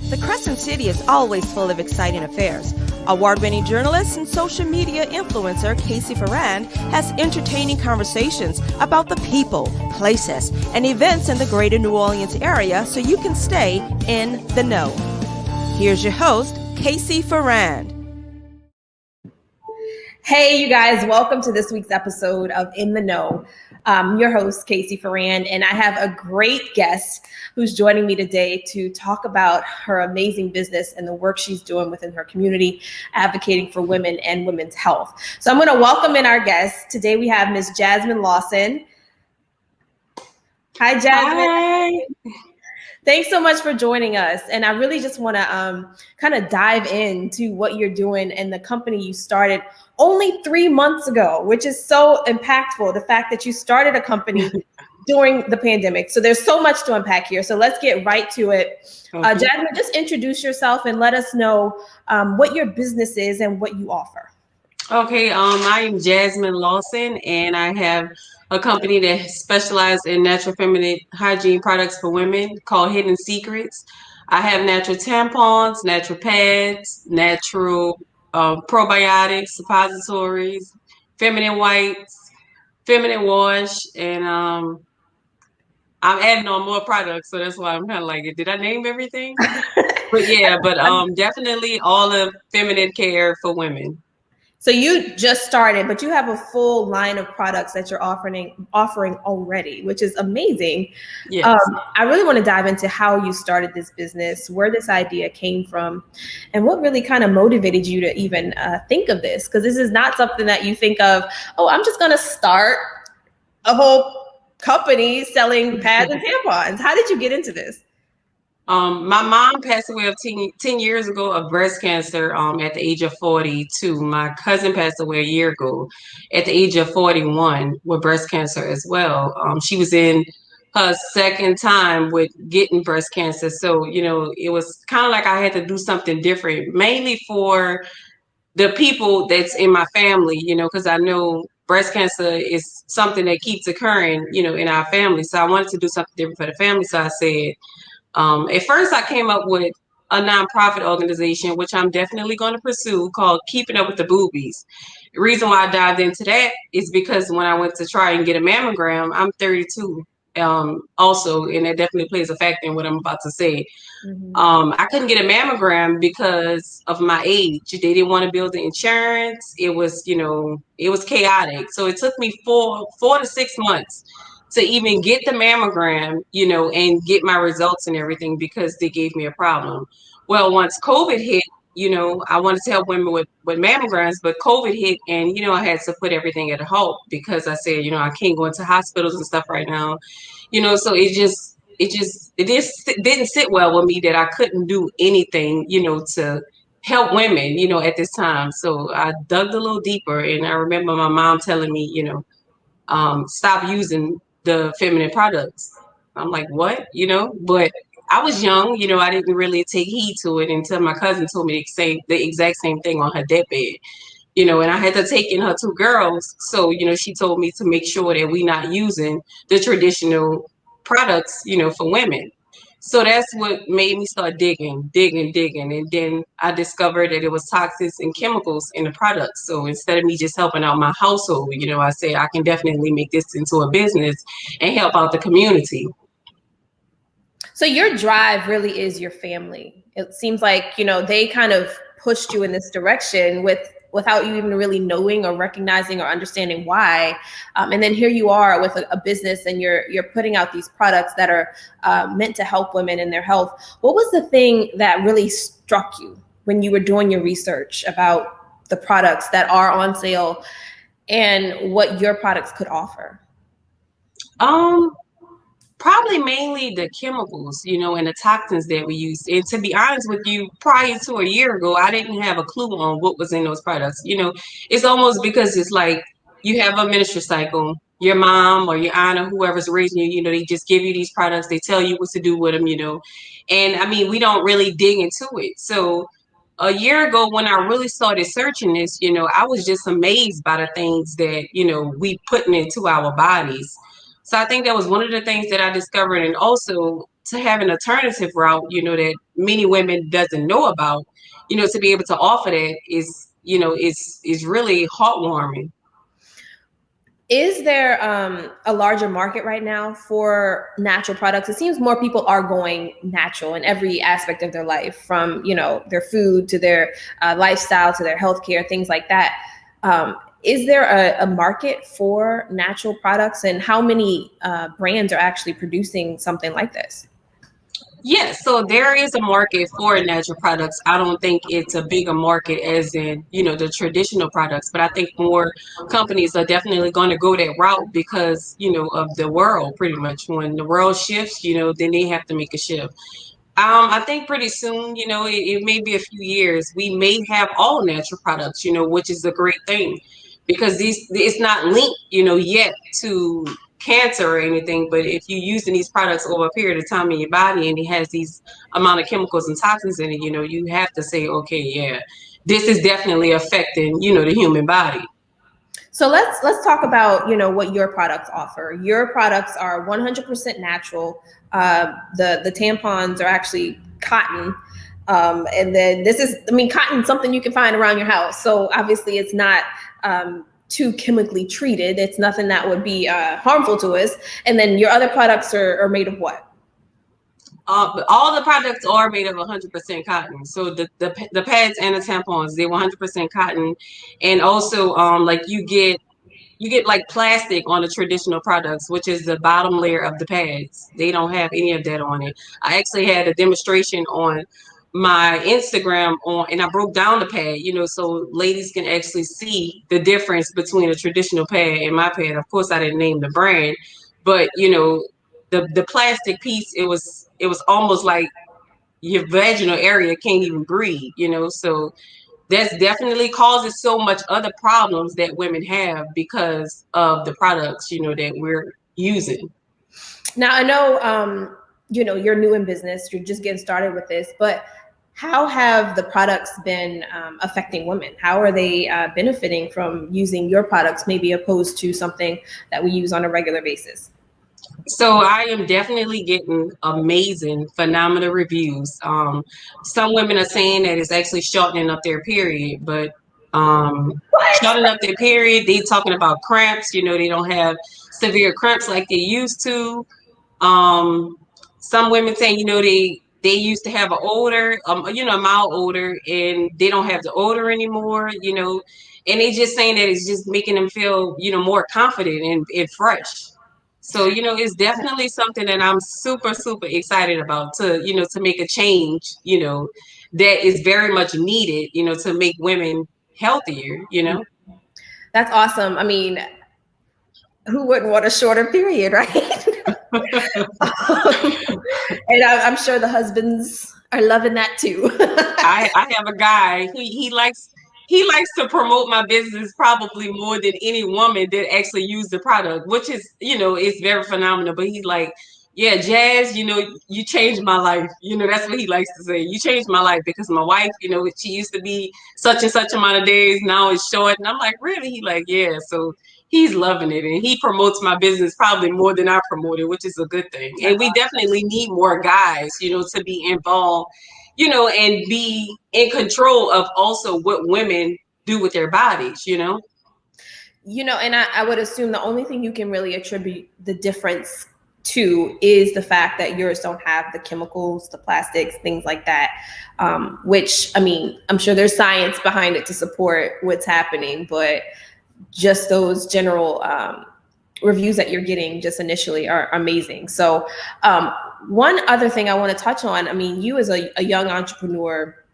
The Crescent City is always full of exciting affairs. Award-winning journalist and social media influencer Casey Ferrand has entertaining conversations about the people, places, and events in the greater New Orleans area so you can stay in the know. Here's your host, Casey Ferrand. Hey, you guys, welcome to this week's episode of In the Know. Your host, Casey Ferrand, and I have a great guest who's joining me today to talk about her amazing business and the work she's doing within her community, advocating for women and women's health. So I'm going to welcome in our guest. Today we have Ms. Jasmin Lawson. Hi, Jasmin. Hi. Thanks so much for joining us. And I really just want to kind of dive into what you're doing and the company you started only 3 months ago, which is so impactful. The fact that you started a company during the pandemic. So there's so much to unpack here. So let's get right to it. Okay. Jasmin, just introduce yourself and let us know what your business is and what you offer. Okay, I am Jasmin Lawson, and I have a company that specializes in natural feminine hygiene products for women called Hidden Secrets. I have natural tampons, natural pads, natural probiotics, suppositories, feminine wipes, feminine wash, and I'm adding on more products, so that's why I'm kind of like, did I name everything? But yeah, definitely all of feminine care for women. So you just started, but you have a full line of products that you're offering already, which is amazing. Yes. I really want to dive into how you started this business, where this idea came from, and what really kind of motivated you to even think of this. Because this is not something that you think of, oh, I'm just going to start a whole company selling pads and tampons. How did you get into this? My mom passed away of 10 years ago of breast cancer at the age of 42. My cousin passed away a year ago at the age of 41 with breast cancer as well. She was in her second time with getting breast cancer. So, it was kind of like I had to do something different, mainly for the people that's in my family, because I know breast cancer is something that keeps occurring, in our family. So I wanted to do something different for the family. So I said, at first, I came up with a nonprofit organization, which I'm definitely going to pursue, called Keeping Up with the Boobies. The reason why I dived into that is because when I went to try and get a mammogram, I'm 32 also, and that definitely plays a factor in what I'm about to say. Mm-hmm. I couldn't get a mammogram because of my age. They didn't want to build the insurance. It was, it was chaotic. So it took me four to 6 months to even get the mammogram, and get my results and everything because they gave me a problem. Well, once COVID hit, I wanted to help women with mammograms, but COVID hit and, I had to put everything at a halt because I said, I can't go into hospitals and stuff right now, so it didn't sit well with me that I couldn't do anything, to help women, at this time. So I dug a little deeper, and I remember my mom telling me, stop using the feminine products. I'm like, what? But I was young, I didn't really take heed to it until my cousin told me the exact same thing on her deathbed, and I had to take in her 2 girls. So, she told me to make sure that we're not using the traditional products, for women. So that's what made me start digging. And then I discovered that it was toxins and chemicals in the products. So instead of me just helping out my household, I said, I can definitely make this into a business and help out the community. So your drive really is your family. It seems like, they kind of pushed you in this direction without you even really knowing or recognizing or understanding why. And then here you are with a business, and you're putting out these products that are meant to help women in their health. What was the thing that really struck you when you were doing your research about the products that are on sale and what your products could offer? Probably mainly the chemicals, and the toxins that we use. And to be honest with you, prior to a year ago, I didn't have a clue on what was in those products. It's almost because it's like you have a menstrual cycle, your mom or your aunt or whoever's raising you, they just give you these products. They tell you what to do with them, And I mean, we don't really dig into it. So a year ago, when I really started searching this, I was just amazed by the things that, we putting into our bodies. So I think that was one of the things that I discovered, and also to have an alternative route, that many women doesn't know about, to be able to offer that is really heartwarming. Is there a larger market right now for natural products? It seems more people are going natural in every aspect of their life, from their food to their lifestyle to their healthcare, things like that. Is there a market for natural products, and how many brands are actually producing something like this? Yes, so there is a market for natural products. I don't think it's a bigger market as in, the traditional products, but I think more companies are definitely going to go that route because, of the world pretty much. When the world shifts, then they have to make a shift. I think pretty soon, it may be a few years, we may have all natural products, which is a great thing because it's not linked, yet to cancer or anything. But if you're using these products over a period of time in your body and it has these amount of chemicals and toxins in it, you have to say, okay, yeah, this is definitely affecting, the human body. So let's talk about what your products offer. Your products are 100% natural. The tampons are actually cotton, and then cotton is something you can find around your house. So obviously, it's not too chemically treated. It's nothing that would be harmful to us. And then your other products are made of what? All the products are made of 100% cotton. So the pads and the tampons, they're 100% cotton, and also like you get like plastic on the traditional products, which is the bottom layer of the pads. They don't have any of that on it. I actually had a demonstration on my Instagram and I broke down the pad, so ladies can actually see the difference between a traditional pad and my pad. Of course, I didn't name the brand, but the plastic piece, it was almost like your vaginal area can't even breathe, so that's definitely causes so much other problems that women have because of the products, that we're using. Now I know you're new in business, you're just getting started with this, but how have the products been affecting women? How are they benefiting from using your products, maybe opposed to something that we use on a regular basis? So I am definitely getting amazing, phenomenal reviews. Some women are saying that it's actually shortening up their period, but shortening up their period, they talking about cramps. They don't have severe cramps like they used to. Some women saying, they used to have an odor, a mild odor, and they don't have the odor anymore. And they just saying that it's just making them feel, more confident and fresh. So, it's definitely something that I'm super, super excited about to make a change, that is very much needed, to make women healthier. That's awesome. I mean, who wouldn't want a shorter period, right? And I'm sure the husbands are loving that too. I have a guy who he likes to promote my business probably more than any woman that actually use the product, which is, it's very phenomenal. But he's like, yeah, Jazz, you changed my life. That's what he likes to say. You changed my life because my wife, she used to be such and such amount of days. Now it's short. And I'm like, really? He like, yeah. So he's loving it. And he promotes my business probably more than I promote it, which is a good thing. And we definitely need more guys, to be involved, and be in control of also what women do with their bodies. And I would assume the only thing you can really attribute the difference to is the fact that yours don't have the chemicals, the plastics, things like that. Which, I mean, I'm sure there's science behind it to support what's happening, but just those general reviews that you're getting just initially are amazing. So one other thing I want to touch on, I mean, you as a young entrepreneur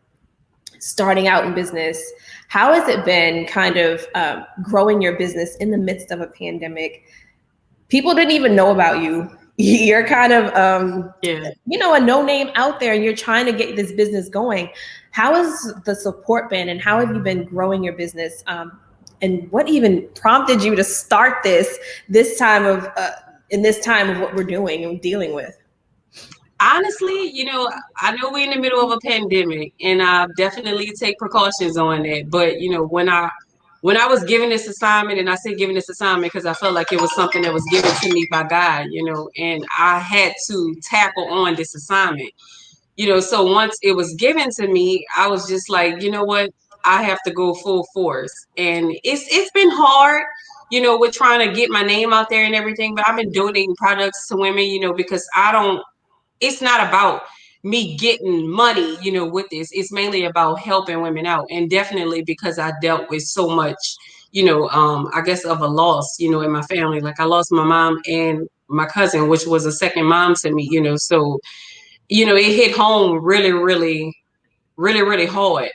starting out in business, how has it been kind of growing your business in the midst of a pandemic? People didn't even know about you. You're kind of, a no name out there, and you're trying to get this business going. How has the support been, and how have you been growing your business? And what even prompted you to start this time of in this time of what we're doing and dealing with? Honestly, I know we're in the middle of a pandemic, and I definitely take precautions on that. But when I was given this assignment, and I say given this assignment because I felt like it was something that was given to me by God, and I had to tackle on this assignment. So once it was given to me, I was just like, you know what, I have to go full force. And it's been hard, with trying to get my name out there and everything, but I've been donating products to women, because I don't it's not about me getting money, with this. It's mainly about helping women out. And definitely because I dealt with so much, I guess of a loss, in my family. Like I lost my mom and my cousin, which was a second mom to me, so, it hit home really, really, really, really hard.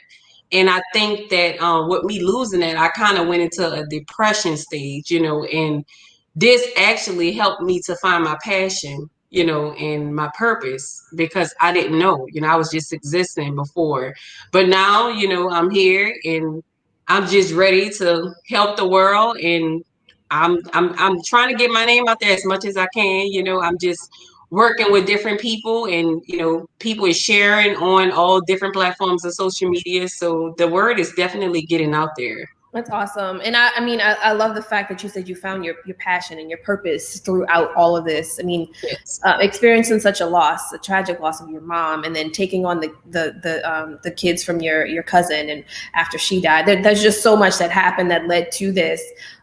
And I think that with me losing it, I kind of went into a depression stage, and this actually helped me to find my passion, and my purpose because I didn't know, I was just existing before. But now, I'm here and I'm just ready to help the world, and I'm trying to get my name out there as much as I can. I'm just working with different people, and people is sharing on all different platforms of social media, so the word is definitely getting out there. That's awesome. And I mean, I love the fact that you said you found your passion and your purpose throughout all of this. I mean, Yes. Experiencing such a tragic loss of your mom, and then taking on the kids from your cousin, and after she died, there's just so much that happened that led to this.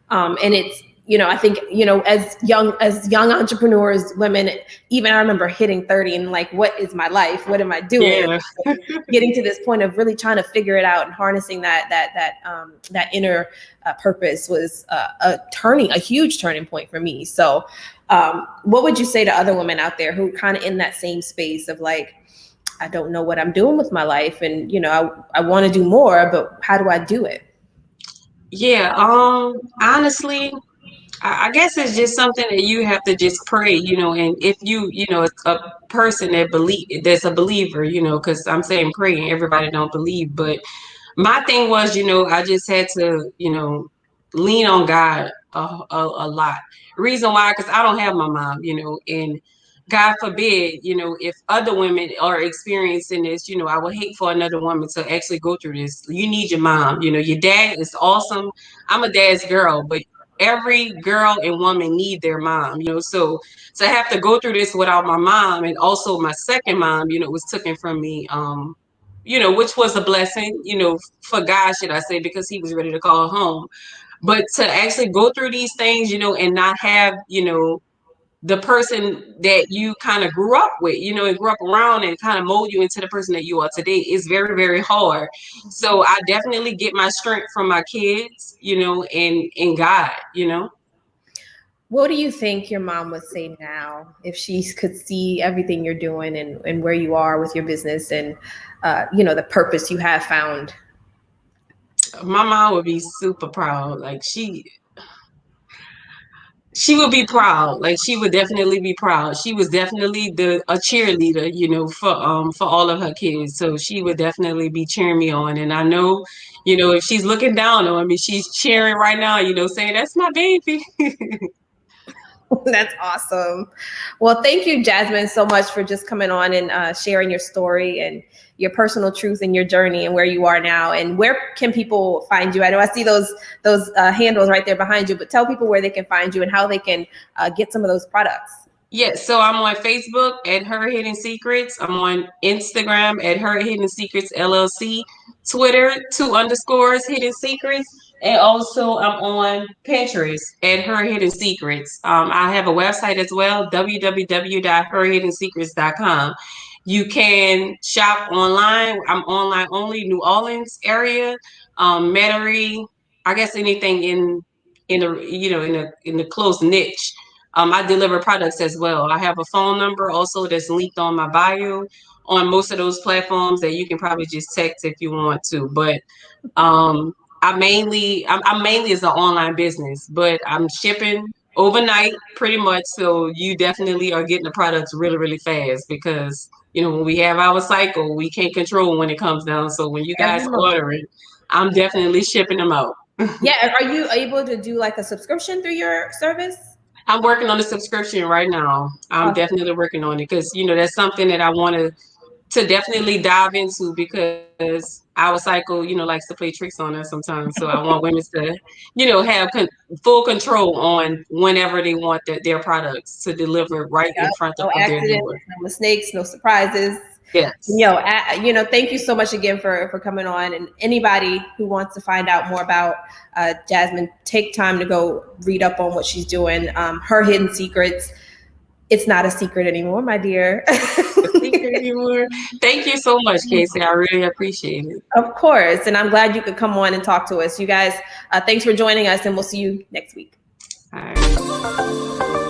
And it's, I think, as young entrepreneurs, women, even I remember hitting 30 and like, what is my life? What am I doing? Yeah. Getting to this point of really trying to figure it out and harnessing that inner purpose was a huge turning point for me. So what would you say to other women out there who kind of in that same space of like, I don't know what I'm doing with my life, and I want to do more, but how do I do it? Yeah, honestly, I guess it's just something that you have to just pray, and if it's a person that's a believer, because I'm saying pray and everybody don't believe, but my thing was, I just had to, lean on God a lot. Reason why, because I don't have my mom, and God forbid, if other women are experiencing this, I would hate for another woman to actually go through this. You need your mom, your dad is awesome. I'm a dad's girl, but every girl and woman need their mom, so to have to go through this without my mom, and also my second mom, was taken from me, which was a blessing, for God, should I say, because he was ready to call home. But to actually go through these things, and not have, the person that you kind of grew up with, and grew up around and kind of mold you into the person that you are today is very, very hard. So I definitely get my strength from my kids, and God. What do you think your mom would say now if she could see everything you're doing, and where you are with your business, and the purpose you have found? My mom would be super proud. Like she would be proud. Like she would definitely be proud. She was definitely a cheerleader, for all of her kids. So she would definitely be cheering me on. And I know, if she's looking down on me, she's cheering right now, saying, "That's my baby." That's awesome. Well, thank you, Jasmin, so much for just coming on and sharing your story and your personal truth and your journey and where you are now. And where can people find you? I know I see those handles right there behind you, but tell people where they can find you and how they can get some of those products. Yes, so I'm on Facebook at Her Hidden Secrets. I'm on Instagram at Her Hidden Secrets LLC. Twitter, 2_ Hidden Secrets. And also I'm on Pinterest at Her Hidden Secrets. I have a website as well, www.herhiddensecrets.com. You can shop online. I'm online only, New Orleans area, Metairie, I guess anything in the in the close niche. I deliver products as well. I have a phone number also that's linked on my bio on most of those platforms that you can probably just text if you want to. But I'm mainly as an online business, but I'm shipping overnight pretty much. So you definitely are getting the products really, really fast because when we have our cycle, we can't control when it comes down. So when you guys Every month. order it, I'm definitely shipping them out. Yeah. Are you able to do like a subscription through your service? I'm working on the subscription right now. I'm Awesome. definitely working on it because that's something that I want to definitely dive into because our cycle, likes to play tricks on us sometimes. So I want women to, have full control on whenever they want their products to deliver right in Yep. front No of their accidents, door. no mistakes, no surprises. Yes. Thank you so much again for coming on. And anybody who wants to find out more about Jasmin, take time to go read up on what she's doing. Her hidden secrets. It's not a secret anymore, my dear. Thank you so much, Casey. I really appreciate it. Of course. And I'm glad you could come on and talk to us. You guys, thanks for joining us, and we'll see you next week. All right.